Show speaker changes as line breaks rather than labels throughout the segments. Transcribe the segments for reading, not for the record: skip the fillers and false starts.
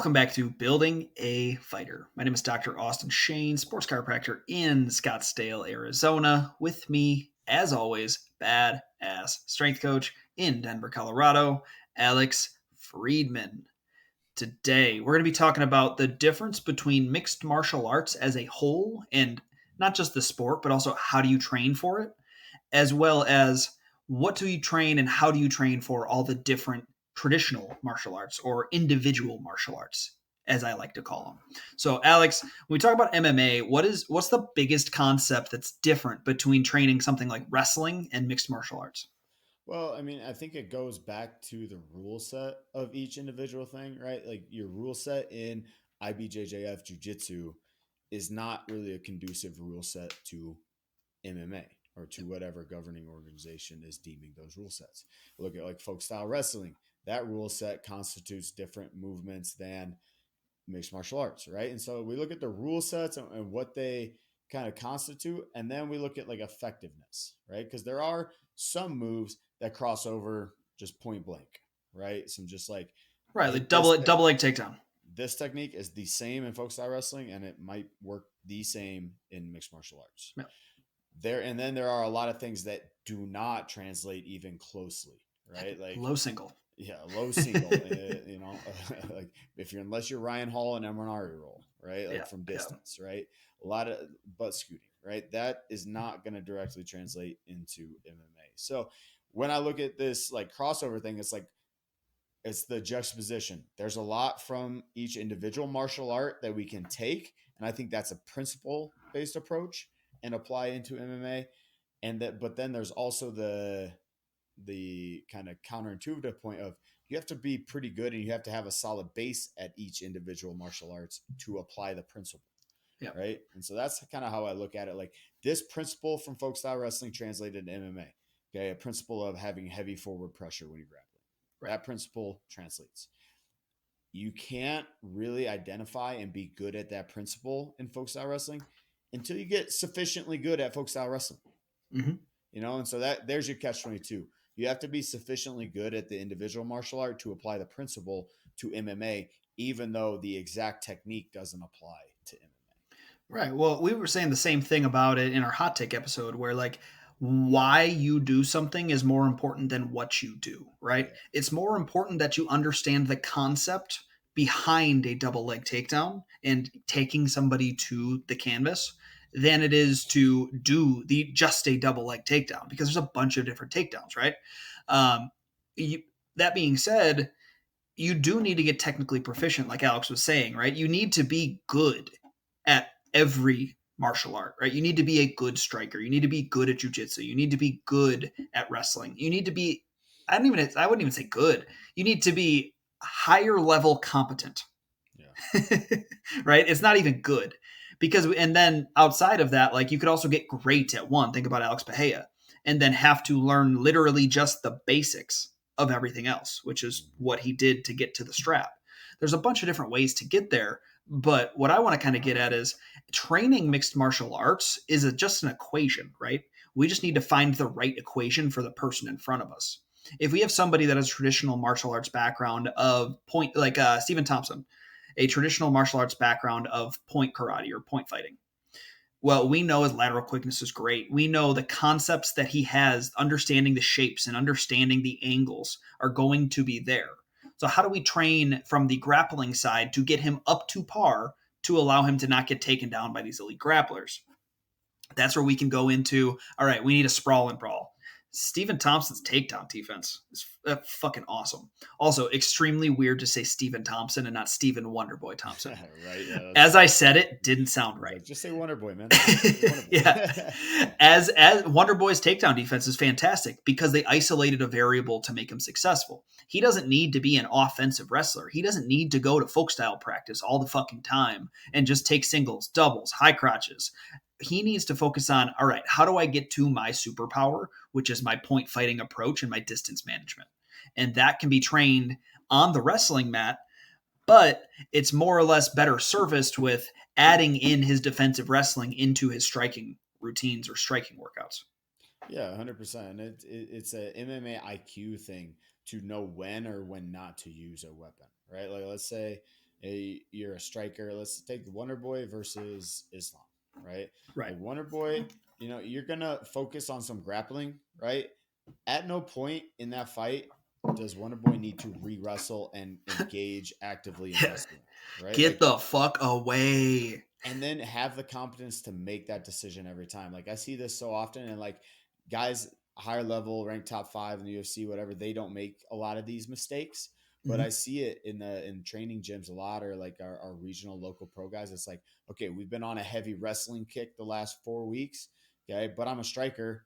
Welcome back to Building a Fighter. My name is Dr. Austin Shane, sports chiropractor in Scottsdale, Arizona. With me, as always, badass strength coach in Denver, Colorado, Alex Friedman. Today, we're going to be talking about the difference between mixed martial arts as a whole, and not just the sport, but also how do you train for it, as well as what do you train and how do you train for all the different traditional martial arts or individual martial arts, as I like to call them. So, Alex, when we talk about MMA, what's the biggest concept that's different between training something like wrestling and mixed martial arts?
Well, I mean, I think it goes back to the rule set of each individual thing, right? Like your rule set in IBJJF Jiu-Jitsu is not really a conducive rule set to MMA or to whatever governing organization is deeming those rule sets. Look at like folk style wrestling. That rule set constitutes different movements than mixed martial arts, right? And so we look at the rule sets and what they kind of constitute, and then we look at like effectiveness, right? Because there are some moves that cross over just point blank, right? Some just like,
Right,
hey,
like double leg takedown.
this technique is the same in folk style wrestling, and it might work the same in mixed martial arts.
Yeah.
And then there are a lot of things that do not translate even closely, right? Like
Low single.
yeah, low single, like if you're unless you're Ryan Hall and Eminari roll, right?
Yeah,
Like from
yeah.
distance, right? A lot of butt scooting, right? That is not going to directly translate into MMA. So when I look at this like crossover thing, it's the juxtaposition. There's a lot from each individual martial art that we can take, and I think that's a principle based approach and apply into MMA. But then there's also the kind of counterintuitive point of you have to be pretty good and you have to have a solid base at each individual martial arts to apply the principle,
Yeah.
right? And so that's kind of how I look at it. Like this principle from folk style wrestling translated to MMA. Okay, a principle of having heavy forward pressure when you're grappling.
Right.
That principle translates. You can't really identify and be good at that principle in folk style wrestling until you get sufficiently good at folk style wrestling.
Mm-hmm.
And so there's your catch 22. You have to be sufficiently good at the individual martial art to apply the principle to MMA, even though the exact technique doesn't apply to MMA.
Right. Well, we were saying the same thing about it in our hot take episode where like why you do something is more important than what you do, right?
Yeah.
It's more important that you understand the concept behind a double leg takedown and taking somebody to the canvas than it is to do the just a double leg takedown because there's a bunch of different takedowns, right? Um, you, that being said, you do need to get technically proficient, like Alex was saying, right? You need to be good at every martial art, right? You need to be a good striker. You need to be good at jujitsu. You need to be good at wrestling. You need to be, I wouldn't even say good. You need to be higher level competent,
Yeah.
right? It's not even good because, and then outside of that, like you could also get great at one. Think about Alex Bahia, and then have to learn literally just the basics of everything else, which is what he did to get to the strap. There's a bunch of different ways to get there, but what I want to kind of get at is training mixed martial arts is just an equation, right? We just need to find the right equation for the person in front of us. If we have somebody that has traditional martial arts background of point, like Stephen Thompson, a traditional martial arts background of point karate or point fighting. Well, we know his lateral quickness is great. We know the concepts that he has, understanding the shapes and understanding the angles are going to be there. So, how do we train from the grappling side to get him up to par to allow him to not get taken down by these elite grapplers? That's where we can go into, all right, we need a sprawl and brawl. Stephen Thompson's takedown defense is fucking awesome. Also, extremely weird to say Stephen Thompson and not Stephen Wonderboy Thompson.
Right. Yeah.
As I said it, didn't sound right.
Like, just say Wonder Boy, man. Wonder Boy.
Yeah. As Wonder Boy's takedown defense is fantastic because they isolated a variable to make him successful. He doesn't need to be an offensive wrestler. He doesn't need to go to folk style practice all the fucking time and just take singles, doubles, high crotches. He needs to focus on, all right, how do I get to my superpower, which is my point fighting approach and my distance management? And that can be trained on the wrestling mat, but it's more or less better serviced with adding in his defensive wrestling into his striking routines or striking workouts.
Yeah, 100%. It's a MMA IQ thing to know when or when not to use a weapon, right? Like let's say you're a striker. Let's take Wonder Boy versus Islam, right?
Right.
Like Wonder Boy, you're gonna focus on some grappling, right? At no point in that fight does Wonder Boy need to re-wrestle and engage actively in
Yeah.
wrestling, right?
Get
Like,
the fuck away.
and then have the competence to make that decision every time. Like I see this so often, and like guys higher level, ranked top 5 in the UFC, whatever, they don't make a lot of these mistakes. But
Mm-hmm.
I see it in training gyms a lot, or like our regional local pro guys. It's like, okay, we've been on a heavy wrestling kick the last 4 weeks, okay, but I'm a striker.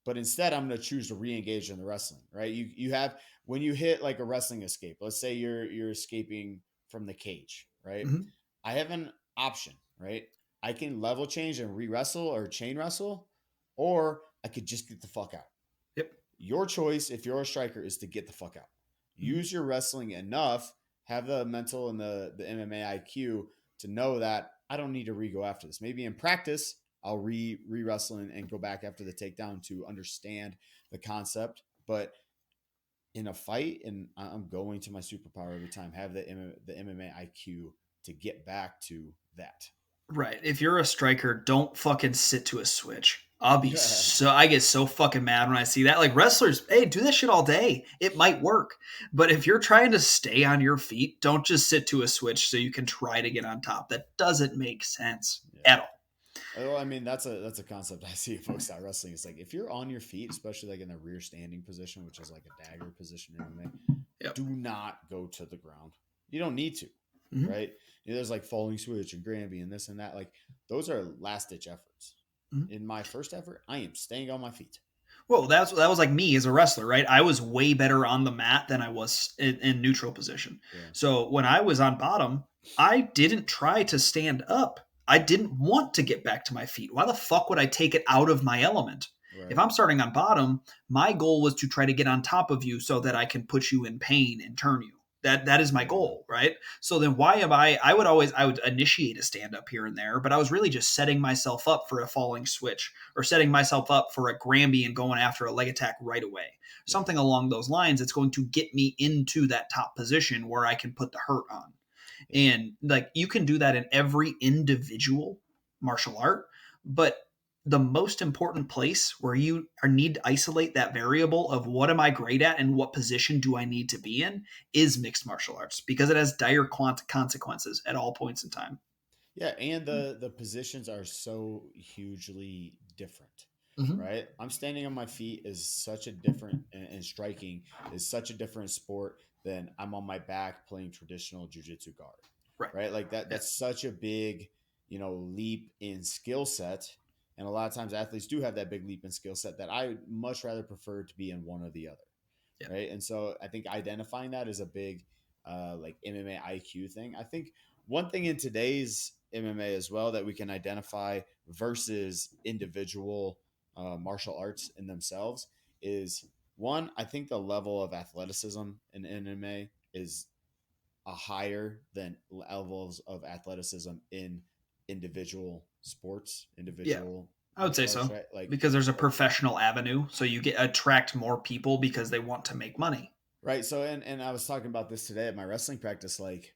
But instead, I'm going to choose to re-engage in the wrestling. Right? You have when you hit like a wrestling escape. Let's say you're escaping from the cage. Right?
Mm-hmm.
I have an option. Right? I can level change and re-wrestle or chain wrestle, or I could just get the fuck out.
Yep.
Your choice, if you're a striker, is to get the fuck out.
Mm-hmm.
Use your wrestling enough, have the mental and the MMA IQ to know that I don't need to re-go after this. Maybe in practice, I'll re-wrestle and go back after the takedown to understand the concept. But in a fight, and I'm going to my superpower every time, have the MMA IQ to get back to that.
Right. If you're a striker, don't fucking sit to a switch. I get so fucking mad when I see that. Like wrestlers, hey, do that shit all day. It might work. But if you're trying to stay on your feet, don't just sit to a switch so you can try to get on top. That doesn't make sense
Yeah.
at all.
Well, I mean, that's a concept I see in folk style wrestling. It's like if you're on your feet, especially like in the rear standing position, which is like a dagger position in MMA,
Yep.
do not go to the ground. You don't need to,
Mm-hmm.
right? There's like falling switch and Granby and this and that. Like those are last ditch efforts.
Mm-hmm.
In my first effort, I am staying on my feet.
Well, that was like me as a wrestler, right? I was way better on the mat than I was in neutral position.
Yeah,
So when I was on bottom, I didn't try to stand up. I didn't want to get back to my feet. Why the fuck would I take it out of my element? If
right.
I'm starting on bottom, my goal was to try to get on top of you so that I can put you in pain and turn you. That is my
Yeah,
goal, right? So then why am I would initiate a stand up here and there, but I was really just setting myself up for a falling switch or setting myself up for a Granby and going after a leg attack right away.
yeah,
Something along those lines that's going to get me into that top position where I can put the hurt on.
yeah.
And like you can do that in every individual martial art, but the most important place where you need to isolate that variable of what am I great at and what position do I need to be in is mixed martial arts because it has dire consequences at all points in time.
Yeah, and the positions are so hugely different,
Mm-hmm.
right? I'm standing on my feet is such a different, and striking is such a different sport than I'm on my back playing traditional jiu-jitsu guard,
Right.
right? Like
Yeah.
that's such a big, leap in skill set. And a lot of times athletes do have that big leap in skill set that I would much rather prefer to be in one or the other,
Yeah.
right? And so I think identifying that is a big like MMA IQ thing. I think one thing in today's MMA as well that we can identify versus individual martial arts in themselves is one. I think the level of athleticism in MMA is a higher than levels of athleticism in individual sports,
Yeah.
individual
I would say
martial arts,
so
right?
because there's a professional avenue, so you get attract more people because they want to make money.
Right. So, and I was talking about this today at my wrestling practice, like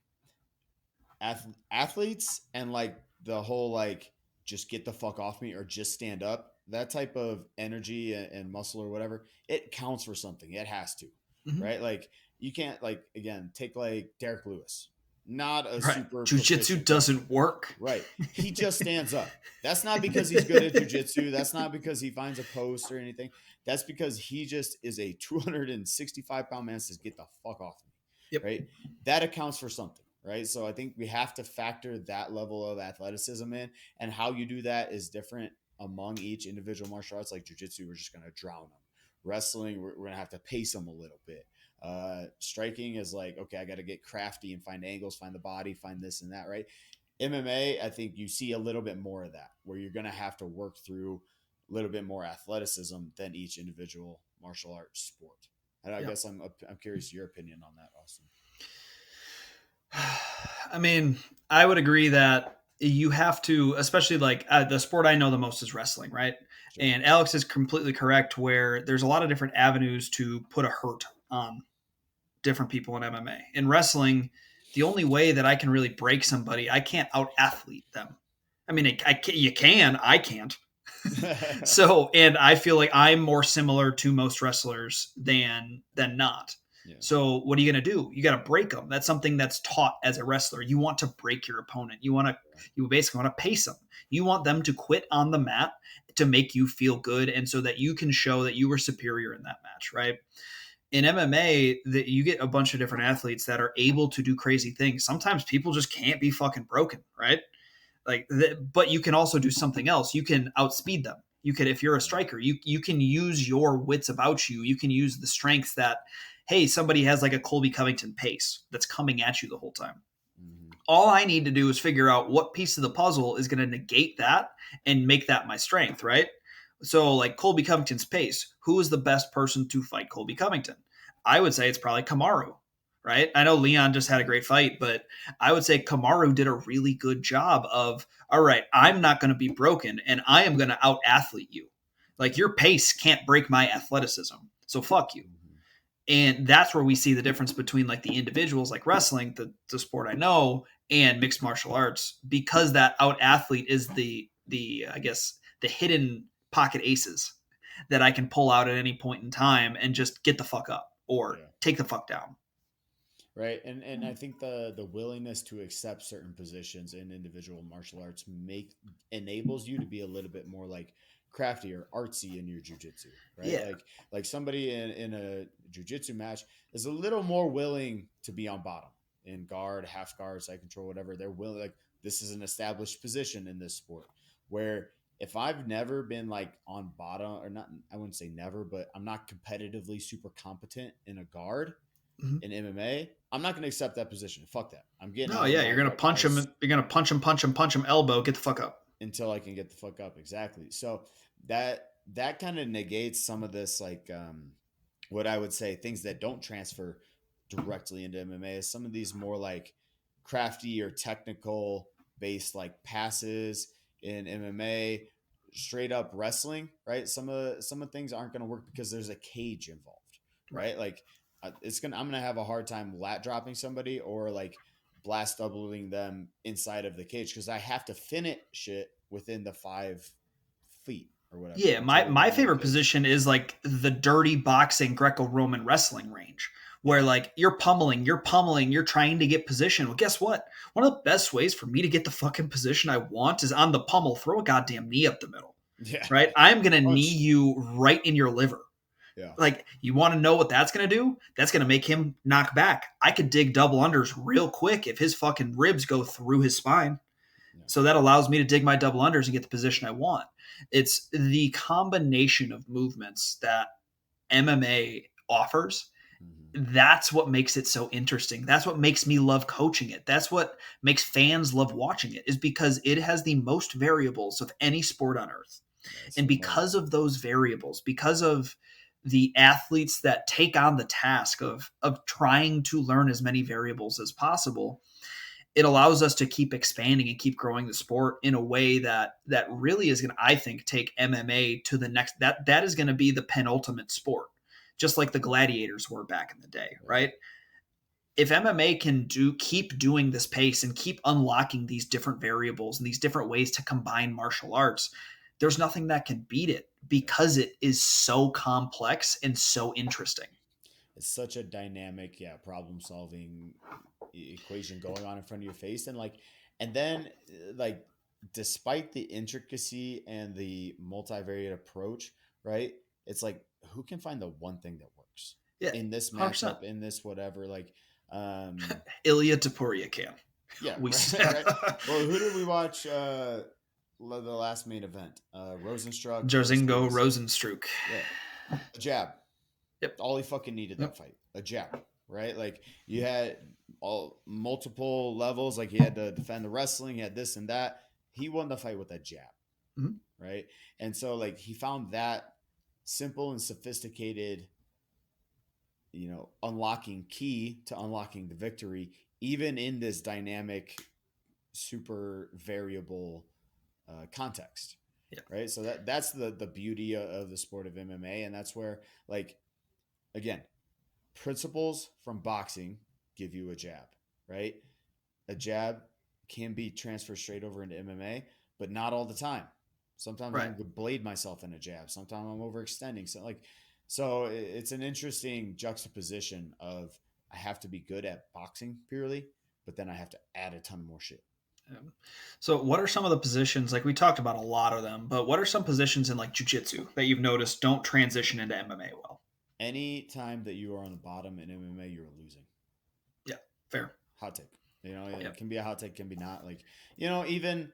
athletes and like the whole like just get the fuck off me or just stand up, that type of energy and muscle or whatever, it counts for something. It has to,
Mm-hmm.
right? Like you can't like again take like Derek Lewis, not a
Right.
super
Jiu-jitsu
proficient wrestler.
doesn't work.
Right. He just stands up. That's not because he's good at jujitsu. That's not because he finds a post or anything. That's because he just is a 265-pound man, says, get the fuck off me.
Yep.
Right. That accounts for something. Right. So I think we have to factor that level of athleticism in, and how you do that is different among each individual martial arts. Like jujitsu, we're just going to drown them. Wrestling, we're going to have to pace them a little bit. Striking is like, okay, I got to get crafty and find angles, find the body, find this and that, right? MMA, I think you see a little bit more of that, where you're going to have to work through a little bit more athleticism than each individual martial arts sport. And I
Yep.
guess I'm curious your opinion on that, Austin.
I mean, I would agree that you have to, especially like the sport I know the most is wrestling, right?
Sure.
And Alex is completely correct where there's a lot of different avenues to put a hurt on different people in MMA. In wrestling, the only way that I can really break somebody, I can't out athlete them. I mean, you can, I can't. So, and I feel like I'm more similar to most wrestlers than not.
Yeah.
So, what are you going to do? You got to break them. That's something that's taught as a wrestler. You want to break your opponent. You basically want to pace them. You want them to quit on the mat to make you feel good, and so that you can show that you were superior in that match, right? In MMA, that you get a bunch of different athletes that are able to do crazy things. Sometimes people just can't be fucking broken, right? But you can also do something else. You can outspeed them. You can, if you're a striker, you can use your wits about you. You can use the strengths that, hey, somebody has like a Colby Covington pace that's coming at you the whole time.
Mm-hmm.
All I need to do is figure out what piece of the puzzle is going to negate that and make that my strength, right? So, like Colby Covington's pace, who is the best person to fight Colby Covington? I would say it's probably Kamaru, right? I know Leon just had a great fight, but I would say Kamaru did a really good job of, all right, I'm not going to be broken and I am going to out athlete you. Like your pace can't break my athleticism. So fuck you.
Mm-hmm.
And that's where we see the difference between like the individuals like wrestling, the sport I know, and mixed martial arts, because that out athlete is the I guess the hidden pocket aces that I can pull out at any point in time and just get the fuck up or
Yeah.
take the fuck down.
Right. And I think the willingness to accept certain positions in individual martial arts enables you to be a little bit more like crafty or artsy in your jujitsu, right?
Yeah.
Like somebody in a jujitsu match is a little more willing to be on bottom in guard, half guard, side control, whatever. They're willing, like this is an established position in this sport. Where if I've never been like on bottom, or not, I wouldn't say never, but I'm not competitively super competent in a guard
Mm-hmm.
in MMA, I'm not going to accept that position. Fuck that. I'm getting
No,
out of
yeah,
my
you're gonna
like
punch him. You're gonna punch him, elbow, get the fuck up.
until I can get the fuck up. Exactly. So that kind of negates some of this like what I would say things that don't transfer directly into MMA is some of these more like crafty or technical based like passes in MMA, straight up wrestling, right? Some of things aren't going to work because there's a cage involved,
Right.
right? Like I'm gonna have a hard time lat dropping somebody or like blast doubling them inside of the cage because I have to finish it within the 5 feet or whatever
Yeah,
until we get
my
into the
favorite
cage.
position is like the dirty boxing Greco-Roman wrestling range,
Yeah,
where like you're pummeling, you're trying to get position. Well, guess what? One of the best ways for me to get the fucking position I want is on the pummel, throw a goddamn knee up the middle.
yeah,
Right? I'm gonna knee
punch.
you right in your liver.
Yeah,
Like, you want to know what that's going to do? That's going to make him knock back. I could dig double unders real quick if his fucking ribs go through his spine.
yeah.
So that allows me to dig my double unders and get the position I want. It's the combination of movements that MMA offers.
Mm-hmm.
That's what makes it so interesting. That's what makes me love coaching it. That's what makes fans love watching it, is because it has the most variables of any sport on earth.
That's
And
the point.
because of those variables, because of the athletes that take on the task of trying to learn as many variables as possible, it allows us to keep expanding and keep growing the sport in a way that really is going to, I think, take MMA to the next. That is going to be the penultimate sport, just like the gladiators were back in the day,
Yeah.
right? If MMA can keep doing this pace and keep unlocking these different variables and these different ways to combine martial arts, there's nothing that can beat it
Yeah.
because it is so complex and so interesting.
It's such a dynamic, yeah, problem solving equation going on in front of your face. And then, like, despite the intricacy and the multivariate approach, right? It's like, who can find the one thing that works
Yeah,
in this
100%.
matchup, in this whatever? Um,
Ilya Taporia can.
yeah,
We
right, right. Well, who did we watch? The last main event, Rosenstruck
Jarzingo
versus
Rosenstruck.
yeah, a jab.
Yep.
All he fucking needed that
Yep.
fight, a jab, right? Like you had all multiple levels. Like he had to defend the wrestling, he had this and that. He won the fight with that jab,
Mhm.
right? And so like he found that simple and sophisticated, unlocking key to unlocking the victory, even in this dynamic, super variable context,
Yeah.
right? So that's the beauty of the sport of MMA, and that's where like again principles from boxing give you a jab. right? A jab can be transferred straight over into MMA, but not all the time. Sometimes
Right.
I'm going to blade myself in a jab. Sometimes I'm overextending. So it's an interesting juxtaposition of I have to be good at boxing purely, but then I have to add a ton more shit.
Yeah. So, what are some of the positions? Like we talked about a lot of them, but what are some positions in like jiu-jitsu that you've noticed don't transition into MMA well?
Any time that you are on the bottom in MMA, you're losing.
Yeah, fair.
Hot take.
Yeah,
It can be a hot take, can be not. Even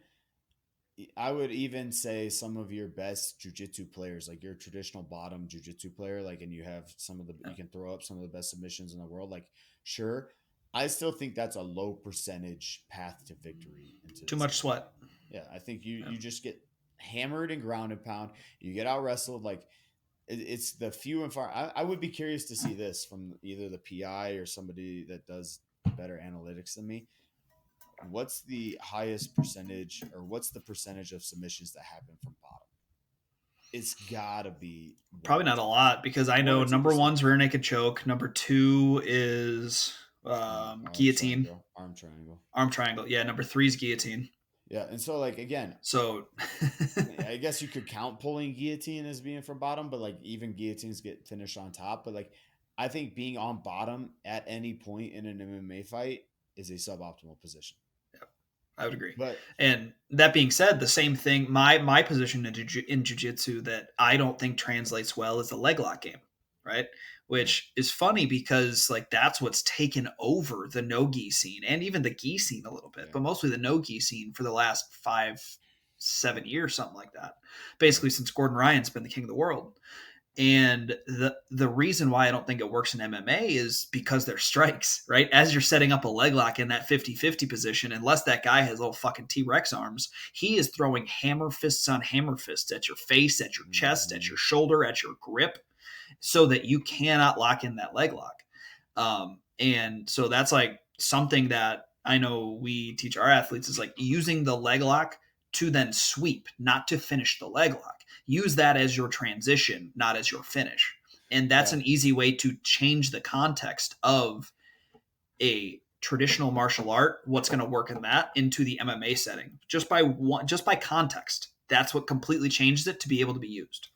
I would even say some of your best jujitsu players, like your traditional bottom jujitsu player, and you have
yeah.
you can throw up some of the best submissions in the world. Sure, I still think that's a low percentage path to victory in
Too
today's
much
MMA.
sweat.
Yeah, I think you
Yeah.
you just get hammered and ground and pound. You get out wrestled. It's the few and far. I would be curious to see this from either the PI or somebody that does better analytics than me. What's the highest percentage, or what's the percentage of submissions that happen from bottom? It's gotta be
Probably not a lot because I
one
know
or two
number
percent.
one's rear naked choke. Number two is guillotine,
Arm triangle.
arm triangle. Yeah, number three is guillotine.
Yeah, and so again,
So,
I guess you could count pulling guillotine as being from bottom, but even guillotines get finished on top. But I think being on bottom at any point in an MMA fight is a suboptimal position.
I would agree.
But
And that being said, the same thing. My position in jujitsu that I don't think translates well is the leg lock game, right?
yeah,
Which is funny because like that's what's taken over the no gi scene and even the gi scene a little bit,
yeah,
but mostly the no gi scene for the last 5-7 years, something like that.
right,
Basically, since Gordon Ryan's been the king of the world. And the reason why I don't think it works in MMA is because they're strikes, right? As you're setting up a leg lock in that 50-50 position, unless that guy has little fucking T-Rex arms, he is throwing hammer fists on hammer fists at your face, at your chest, at
mm-hmm.
your shoulder, at your grip, so that you cannot lock in that leg lock. And so that's like something that I know we teach our athletes is like using the leg lock to then sweep, not to finish the leg lock. Use that as your transition, not as your finish. And that's
Yeah.
an easy way to change the context of a traditional martial art, what's going to work in that into the MMA setting. Just by context. That's what completely changes it to be able to be used.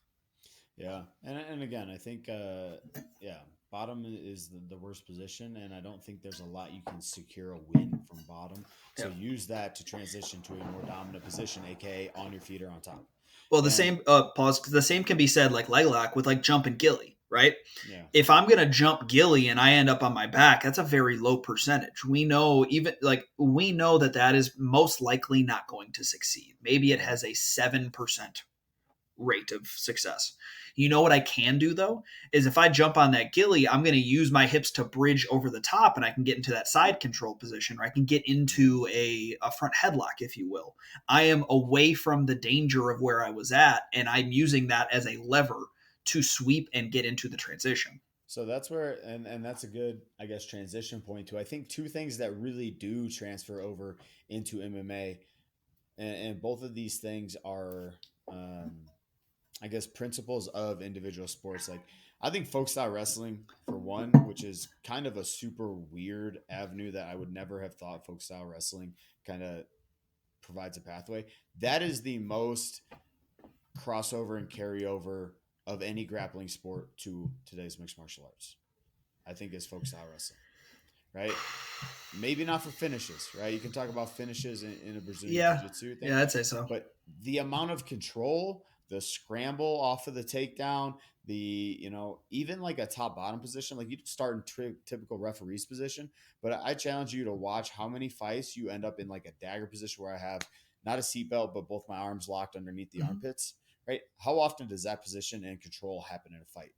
Yeah, and again, I think yeah, bottom is the worst position, and I don't think there's a lot you can secure a win from bottom. So
Yeah.
use that to transition to a more dominant position, aka on your feet or on top.
Well, the
And
same pause. The same can be said like leg lock with like jump and gilly, right?
yeah,
If I'm gonna jump gilly and I end up on my back, that's a very low percentage. We know that that is most likely not going to succeed. Maybe it
right.
has a 7% rate of success. You know what I can do though is if I jump on that gilly, I'm going to use my hips to bridge over the top, and I can get into that side control position, or I can get into a front headlock, if you will. I am away from the danger of where I was at, and I'm using that as a lever to sweep and get into the transition.
So that's where, and that's a good, I guess, transition point to. I think two things that really do transfer over into MMA, and both of these things are I guess principles of individual sports. I think folk style wrestling for one, which is kind of a super weird avenue that I would never have thought folk style wrestling kind of provides a pathway. That is the most crossover and carryover of any grappling sport to today's mixed martial arts. I think is folk style wrestling, right? Maybe not for finishes, right? You can talk about finishes in a Brazilian Jiu
Yeah,
Jitsu thing,
yeah, I'd say so.
but the amount of control, the scramble off of the takedown, even like a top bottom position, like you start in typical referee's position, but I challenge you to watch how many fights you end up in like a dagger position where I have not a seatbelt, but both my arms locked underneath the
Mm-hmm.
armpits, right? How often does that position and control happen in a fight?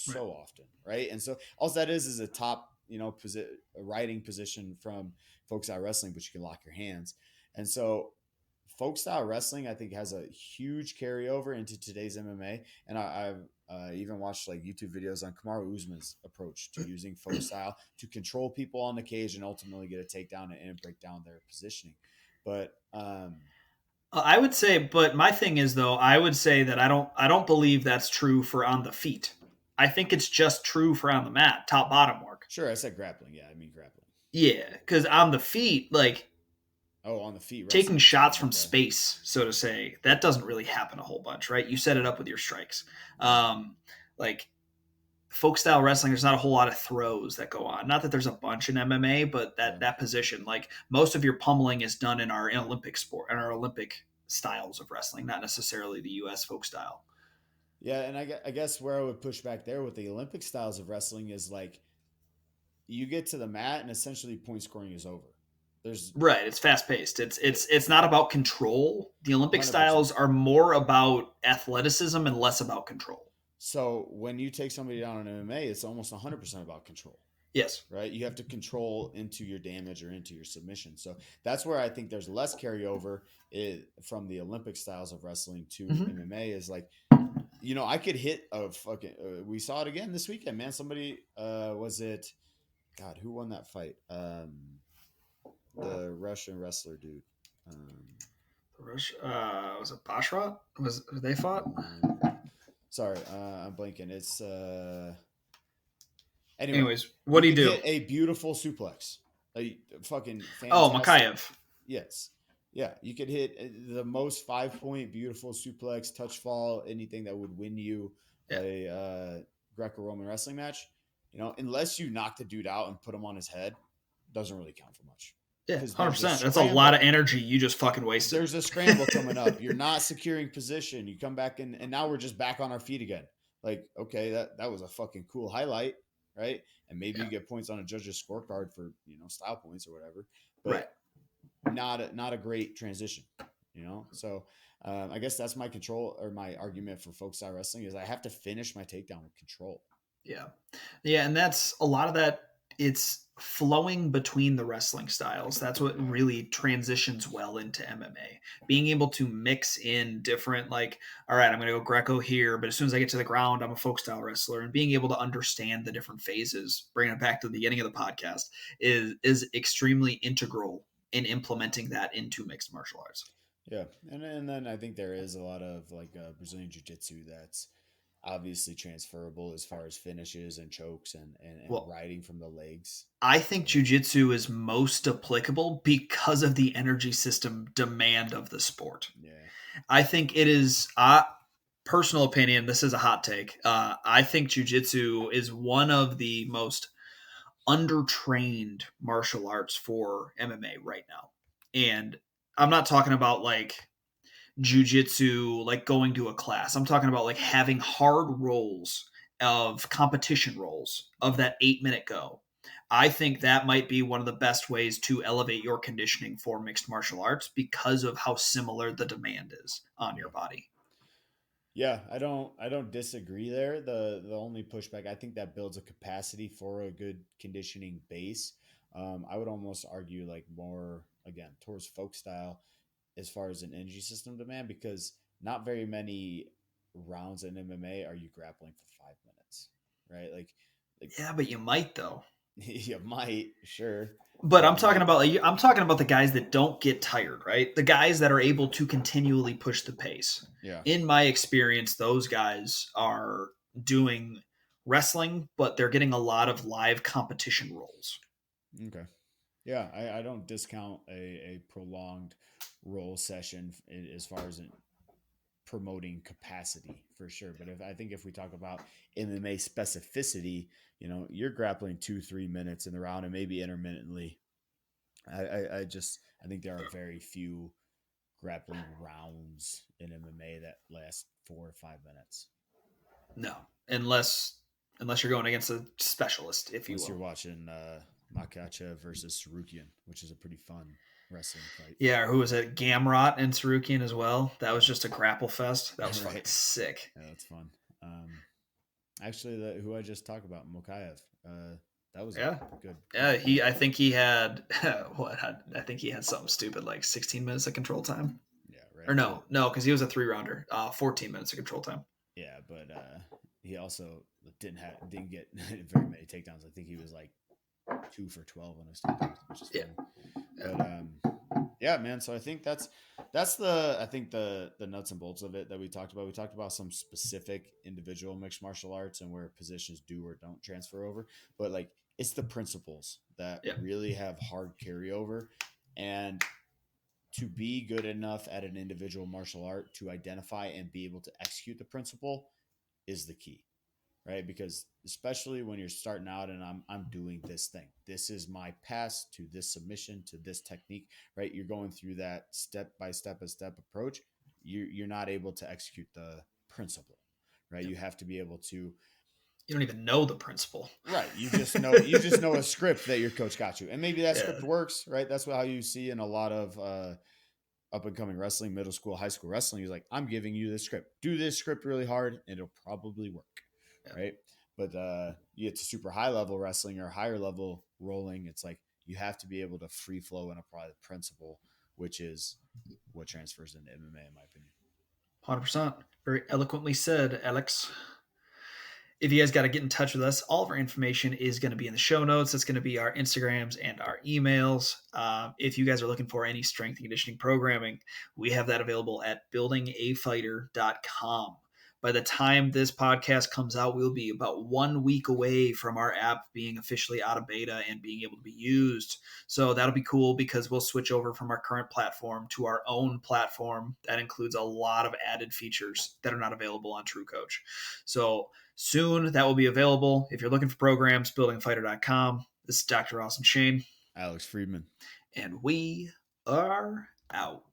Right.
So often, right? And so all that is a top, a riding position from folk style wrestling, but you can lock your hands. And so folk style wrestling, I think, has a huge carryover into today's MMA. And I've even watched like YouTube videos on Kamaru Usman's approach to using folk style to control people on the cage and ultimately get a takedown and break down their positioning. But
I would say, but my thing is though, I would say that I don't believe that's true for on the feet. I think it's just true for on the mat, top bottom work.
sure, I said grappling. Yeah, I mean grappling.
Yeah, because on the feet, like
Oh, on the feet,
taking
wrestling is
shots
fine.
from
Yeah,
space, so to say, that doesn't really happen a whole bunch, right? You set it up with your strikes.
yeah,
Like folk style wrestling, there's not a whole lot of throws that go on. Not that there's a bunch in MMA, but
yeah.
that position, like most of your pummeling is done in our Olympic sport, in our Olympic styles of wrestling, not necessarily the U.S. folk style.
Yeah, and I guess where I would push back there with the Olympic styles of wrestling is like you get to the mat and essentially point scoring is over. There's
Right, it's fast paced. It's not about control. The Olympic
100%.
styles are more about athleticism and less about control.
So when you take somebody down in MMA, it's almost 100% about control,
Yes.
right? You have to control into your damage or into your submission. So that's where I think there's less carryover from the Olympic styles of wrestling to
Mm-hmm.
MMA is like, I could hit a fucking, we saw it again this weekend, man. Somebody, was it, God, who won that fight? The Russian wrestler dude. Um,
Was it Bashrat? Was they fought?
sorry, I'm blanking. It's anyway.
Anyways, what
You
do you
could
do?
hit a beautiful suplex, a fucking
Oh,
fantastic.
Makayev.
Yes, yeah, you could hit the most 5 point beautiful suplex, touch fall, anything that would win you
Yeah.
a Greco-Roman wrestling match. Unless you knock the dude out and put him on his head, doesn't really count for much
Yeah,
because
100%. That's a lot of
there's
energy you just fucking wasted.
a scramble coming up. You're not securing position. You come back and now we're just back on our feet again. Like, okay, that was a fucking cool highlight, right? And maybe
Yeah.
you get points on a judge's scorecard for style points or whatever,
Right.
but not a great transition, So I guess that's my control or my argument for folk style wrestling is I have to finish my takedown with control.
Yeah. Yeah, and that's a lot of that. It's flowing between the wrestling styles. That's what
Yeah,
really transitions well into MMA. Being able to mix in different, like, all right, I'm going to go Greco here, but as soon as I get to the ground, I'm a folk style wrestler. And being able to understand the different phases, bringing it back to the beginning of the podcast, is extremely integral in implementing that into mixed martial arts.
yeah, and then I think there is a lot of like Brazilian jiu-jitsu that's obviously transferable as far as finishes and chokes and
Well,
riding from the legs.
I think
So
jujitsu is most applicable because of the energy system demand of the sport.
yeah,
I think it is personal opinion. This is a hot take. I think jujitsu is one of the most undertrained martial arts for MMA right now, and I'm not talking about like jujitsu, like going to a class. I'm talking about like having hard rolls of competition rolls of that 8 minute go. I think that might be one of the best ways to elevate your conditioning for mixed martial arts because of how similar the demand is on
yeah,
your body.
yeah. I don't disagree there. The only pushback I think that builds a capacity for a good conditioning base. I would almost argue like more again towards folk style as far as an energy system demand because not very many rounds in MMA are you grappling for 5 minutes, right? Like
Yeah, but you might though.
you might, sure,
But
but you
I'm talking about the guys that don't get tired, right? The guys that are able to continually push the pace.
yeah,
In my experience, those guys are doing wrestling, but they're getting a lot of live competition roles.
okay. Yeah, I don't discount a prolonged roll session as far as promoting capacity for sure. But if we talk about MMA specificity, you're grappling 2-3 minutes in the round and maybe intermittently. I think there are very few grappling rounds in MMA that last 4 or 5 minutes.
No, unless you're going against a specialist, if you
Unless you're
will.
watching Makachev versus Sarukian, which is a pretty fun wrestling fight.
Yeah, or who was it? Gamrot and Sarukian as well. That was
Yeah.
just a grapple fest. That was fucking
Right.
sick.
Yeah, that's fun. Actually, who I just talked about, Mokayev, that was a
Yeah.
good
Yeah,
fight.
I think he had I think he had something stupid like 16 minutes of control time.
Yeah,
Or
right. But
no, because he was a 3 rounder. 14 minutes of control time.
yeah, but he also didn't get very many takedowns. I think he was like 2 for 12 on his takedowns, which is
Yeah.
funny. But yeah, man. So I think that's the nuts and bolts of it that we talked about. We talked about some specific individual mixed martial arts and where positions do or don't transfer over. But like it's the principles that
Yeah.
really have hard carryover. And to be good enough at an individual martial art to identify and be able to execute the principle is the key, right? Because especially when you're starting out and I'm doing this thing, this is my pass to this submission to this technique, right? You're going through that step approach. You're not able to execute the principle, right?
Yeah.
You have to be able to.
You don't even know the principle.
Right. You just know a script that your coach got you. And maybe that
Yeah.
script works, right? That's how you see in a lot of up and coming wrestling, middle school, high school wrestling. He's like, I'm giving you this script. Do this script really hard and it'll probably work.
Yeah.
Right. But you get to super high level wrestling or higher level rolling. It's like you have to be able to free flow and apply the principle, which is what transfers into MMA, in my opinion.
100%. Very eloquently said, Alex. If you guys got to get in touch with us, all of our information is going to be in the show notes. It's going to be our Instagrams and our emails. If you guys are looking for any strength and conditioning programming, we have that available at buildingafighter.com. By the time this podcast comes out, we'll be about 1 week away from our app being officially out of beta and being able to be used. So that'll be cool because we'll switch over from our current platform to our own platform that includes a lot of added features that are not available on True Coach. So soon that will be available. If you're looking for programs, buildingfighter.com. This is Dr. Austin Shane.
Alex Friedman.
And we are out.